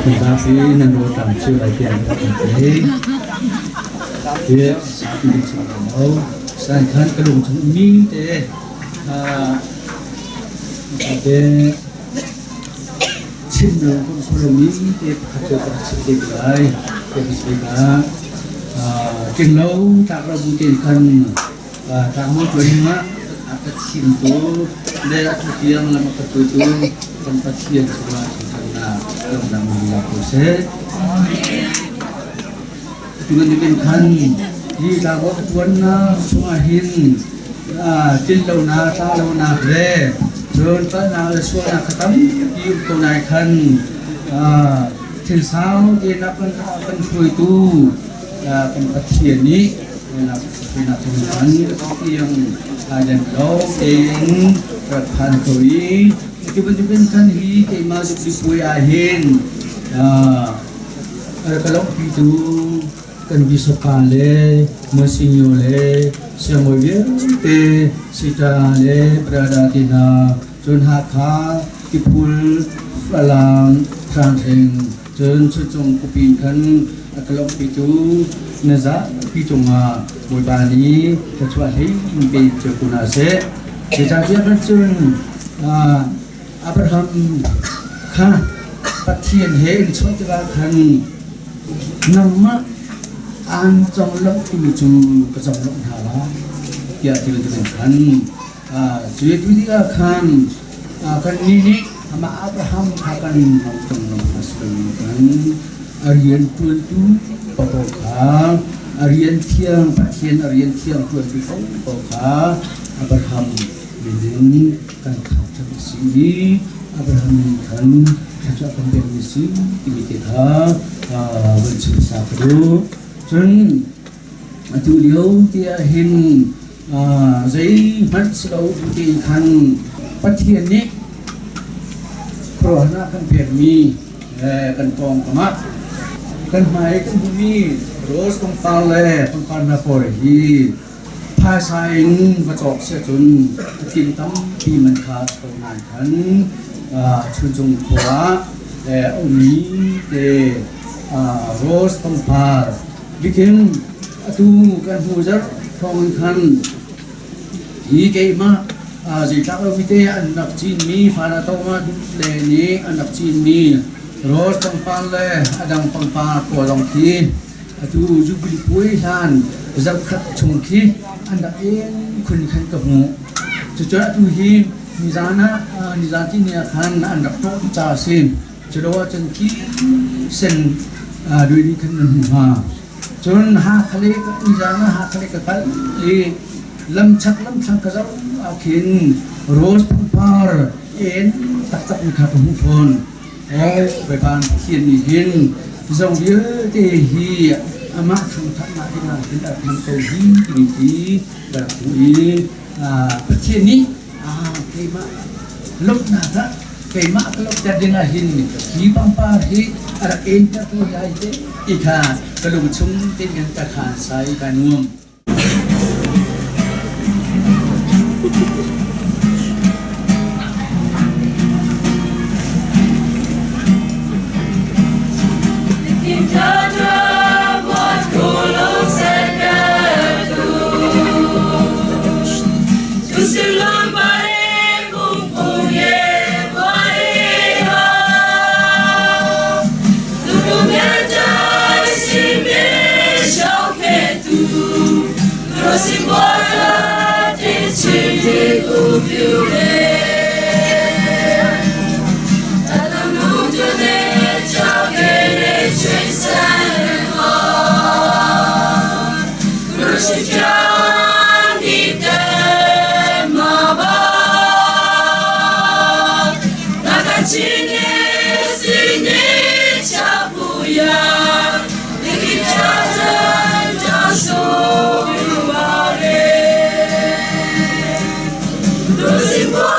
Thì bác sĩ nhân đồ tạm chịu đại diện của thành phố phía xã Bình Định Đâu sai khăn cái lùng chúng mi để để xin được con số lùng mi để phát triển sự nghiệp lại để sự cả chừng lâu tak ra bukan kan tak mau terima akan cinta dari yang lama ketujuh tempat yang semua karena dalam menjaga proses dengan kan di lawak tuanna suahin cinta na talau na re jun na suara katam di tunaikan tilsau di nakan itu pengertian ini pengertian yang ada dalam perpan koi tiba-tiba kan hi kema di puyahin kalau itu kan bisa kale mesinyole semuanya te sitale berada di na jun hakha tipul falang transeng jun sejong kupinkan kalau itu naza pitungah bolbani kecuali betul kunase jadi apa cun Abraham kan patian hen soalnya kan nama anjong lok tuju kejong lok hala ya tidak kan jadi dia kan ini sama Abraham akan anjong lok masukkan Arian tuan tu pokoknya Arian tiang pasien Arian tiang tuan tu pokoknya Abraham ini kan kacau sini Abraham kan kacau kondisi ini kita bercerita dulu Jun tu dia hin zai mat selalu putih kan pasien ni corona kan permi kan pong kamat kan mai kan bumi terus pengpale pengpana korhi pasain bacok sejun tintam di menkat pengan kan chunjung tua umi de rose pengpal bikin tu kan hujar pong kan hi ke ma jika kita anak cini pada tahun ini anak cini Rose pengpal adang pengpal kolong ki atu jubli puihan zakat chungki anda kun kan kamu sejak tu hi nizana nizati ni akan anda tok casin jedawa cengki sen dui ni kan ha jun ha kali nizana ha kali kekal li lam chak kazau akin rose pengpal tak kamu phone về ban thiên hiền dòng bia để hi amat chúng ta lại là chúng ta làm cầu hi thì là quý bất thiên ní cái mà lúc nào đó cái mà cái lúc gia đình là hiền hi băng pa hi em ta tôi hay thế ít ha cái lúc chúng tên nhân ta khả sai cái nuông Simple.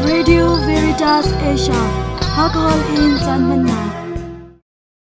Radio Veritas Asia, Hakol in Janmanna.